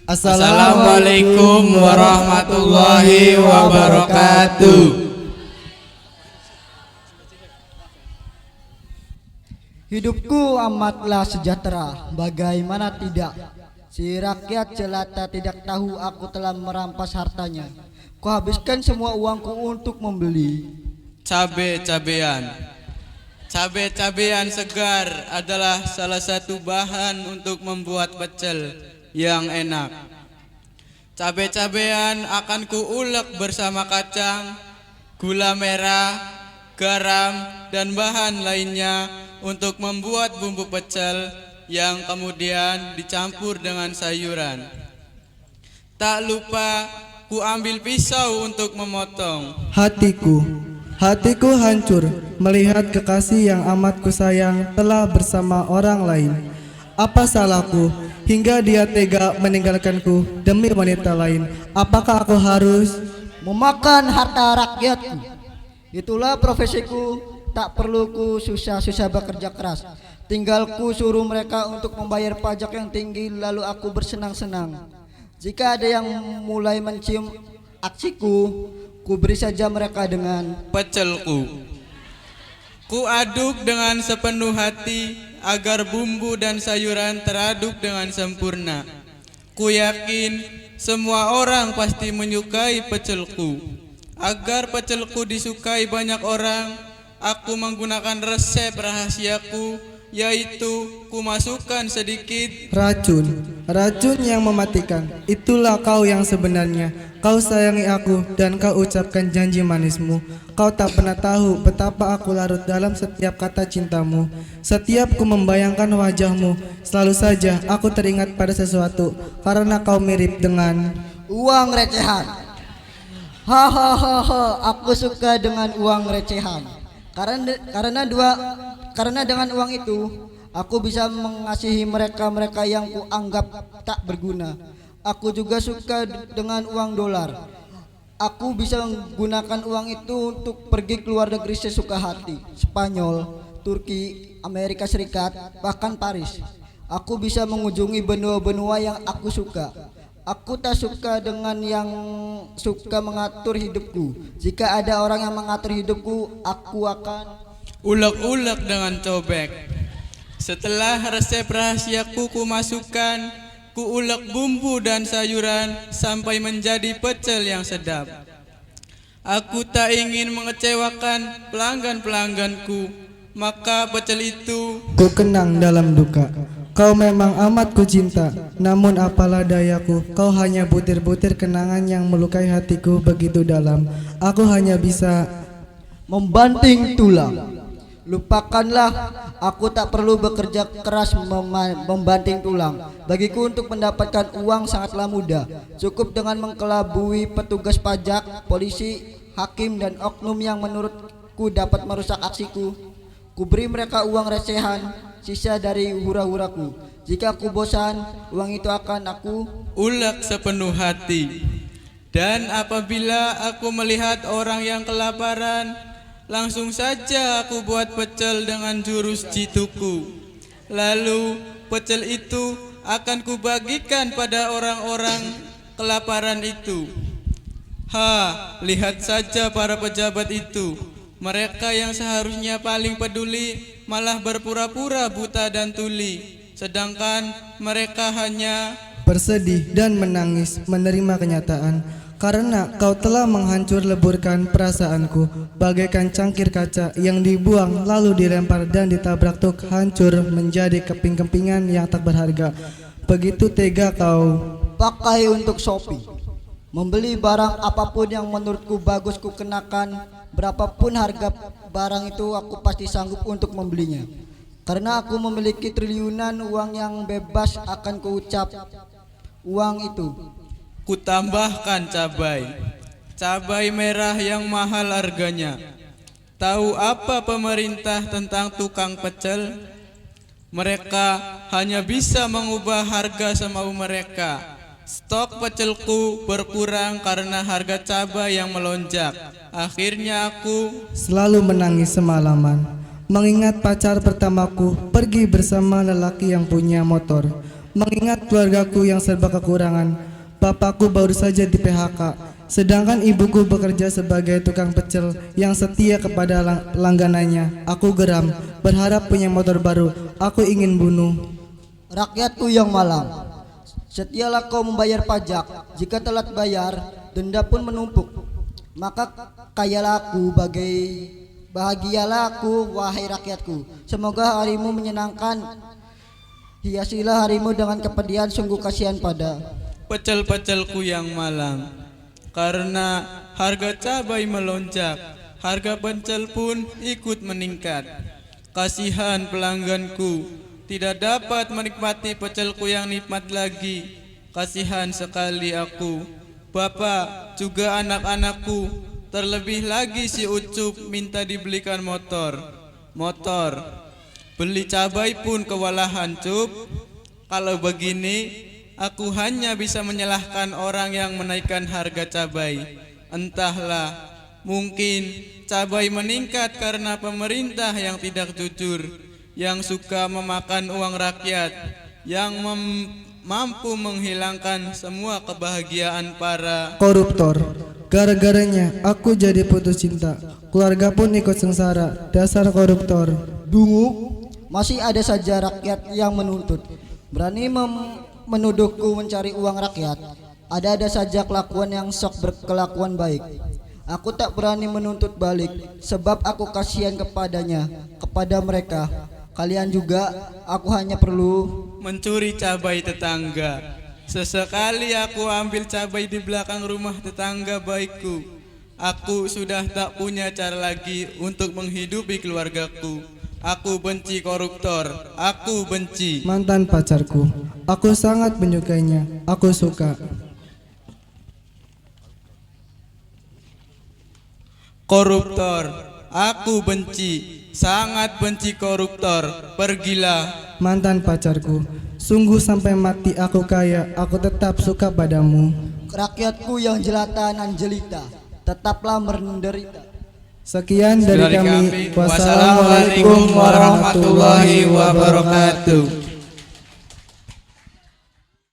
Assalamualaikum warahmatullahi wabarakatuh. Hidupku amatlah sejahtera, bagaimana tidak? Si rakyat jelata tidak tahu aku telah merampas hartanya. Kuhabiskan semua uangku untuk membeli Cabe-cabean. Cabe-cabean segar adalah salah satu bahan untuk membuat pecel yang enak. Cabe-cabean akan kuulek bersama kacang, gula merah, garam, dan bahan lainnya untuk membuat bumbu pecel yang kemudian dicampur dengan sayuran. Tak lupa ku ambil pisau untuk memotong. Hatiku hancur melihat kekasih yang amat kusayang telah bersama orang lain. Apa salahku hingga dia tega meninggalkanku demi wanita lain? Apakah aku harus memakan harta rakyatku? Itulah profesiku, tak perlu ku susah-susah bekerja keras. Tinggal ku suruh mereka untuk membayar pajak yang tinggi, lalu aku bersenang-senang. Jika ada yang mulai mencium aksiku, ku beri saja mereka dengan pecelku. Ku aduk dengan sepenuh hati agar bumbu dan sayuran teraduk dengan sempurna. Ku yakin semua orang pasti menyukai pecelku. Agar pecelku disukai banyak orang, aku menggunakan resep rahasiaku, yaitu ku masukkan sedikit racun yang mematikan. Itulah kau yang sebenarnya. Kau sayangi aku dan kau ucapkan janji manismu. Kau tak pernah tahu betapa aku larut dalam setiap kata cintamu. Setiap ku membayangkan wajahmu, selalu saja aku teringat pada sesuatu, karena kau mirip dengan uang recehan. Hahaha, aku suka dengan uang recehan. Karena dengan uang itu aku bisa mengasihi mereka yang kuanggap tak berguna. Aku juga suka dengan uang dolar. Aku bisa menggunakan uang itu untuk pergi ke luar negeri sesuka hati. Spanyol, Turki, Amerika Serikat, bahkan Paris. Aku bisa mengunjungi benua-benua yang aku suka. Aku tak suka dengan yang suka mengatur hidupku. Jika ada orang yang mengatur hidupku, aku akan ulek-ulek dengan cobek. Setelah resep rahasiaku ku masukkan, ku ulek bumbu dan sayuran sampai menjadi pecel yang sedap. Aku tak ingin mengecewakan pelanggan-pelangganku, maka pecel itu ku kenang dalam duka. Kau memang amat ku cinta, namun apalah dayaku, kau hanya butir-butir kenangan yang melukai hatiku begitu dalam. Aku hanya bisa membanting tulang. Lupakanlah, aku tak perlu bekerja keras membanting tulang. Bagiku untuk mendapatkan uang sangatlah mudah. Cukup dengan mengkelabui petugas pajak, polisi, hakim, dan oknum yang menurutku dapat merusak aksiku. Ku beri mereka uang recehan, sisa dari hura-huraku. Jika aku bosan, uang itu akan aku ulek sepenuh hati. Dan apabila aku melihat orang yang kelaparan, langsung saja aku buat pecel dengan jurus jituku. Lalu pecel itu akan kubagikan pada orang-orang kelaparan itu. Lihat saja para pejabat itu. Mereka yang seharusnya paling peduli malah berpura-pura buta dan tuli. Sedangkan mereka hanya bersedih dan menangis menerima kenyataan. Karena kau telah menghancur leburkan perasaanku bagaikan cangkir kaca yang dibuang lalu dilempar dan ditabrak tuk hancur menjadi keping-kepingan yang tak berharga. Begitu tega kau pakai untuk Shopee. Membeli barang apapun yang menurutku bagus ku kenakan. Berapapun harga barang itu aku pasti sanggup untuk membelinya. Karena aku memiliki triliunan uang yang bebas akan kuucap uang itu. Kutambahkan cabai merah yang mahal harganya. Tahu apa pemerintah tentang tukang pecel? Mereka hanya bisa mengubah harga semau mereka. Stok pecelku berkurang karena harga cabai yang melonjak. Akhirnya aku selalu menangis semalaman mengingat pacar pertamaku pergi bersama lelaki yang punya motor. Mengingat keluargaku yang serba kekurangan, bapakku baru saja di PHK, sedangkan ibuku bekerja sebagai tukang pecel yang setia kepada langganannya. Aku geram, berharap punya motor baru. Aku ingin bunuh. Rakyatku yang malang, setialah kau membayar pajak. Jika telat bayar, denda pun menumpuk. Maka kayalah aku, bahagialah aku, wahai rakyatku. Semoga harimu menyenangkan. Hiasilah harimu dengan kepedihan, sungguh kasihan pada Pecel-pecelku yang malang, karena harga cabai melonjak, harga pecel pun ikut meningkat. Kasihan pelangganku, tidak dapat menikmati pecelku yang nikmat lagi. Kasihan sekali aku, bapak juga anak-anakku. Terlebih lagi si Ucup minta dibelikan motor. Beli cabai pun kewalahan, Cup. Kalau begini, aku hanya bisa menyalahkan orang yang menaikkan harga cabai. Entahlah, mungkin cabai meningkat karena pemerintah yang tidak jujur, yang suka memakan uang rakyat, yang mampu menghilangkan semua kebahagiaan para Koruptor. Gara-garanya aku jadi putus cinta. Keluarga pun ikut sengsara. Dasar koruptor. dungu. Masih ada saja rakyat yang menuntut, berani menuduhku mencari uang rakyat. Ada saja kelakuan yang sok berkelakuan baik. Aku tak berani menuntut balik, sebab aku kasihan kepada mereka. Kalian juga, aku hanya perlu mencuri cabai tetangga. Sesekali aku ambil cabai di belakang rumah tetangga baikku. Aku sudah tak punya cara lagi untuk menghidupi keluargaku. Aku benci koruptor, aku benci. Mantan pacarku. Aku sangat menyukainya. Aku suka. Koruptor, aku benci, sangat benci koruptor. Pergilah. Mantan pacarku. Sungguh sampai mati aku kaya, aku tetap suka padamu. rakyatku yang jelata dan jelita, tetaplah menderita. Sekian dari kami. Wassalamualaikum warahmatullahi wabarakatuh.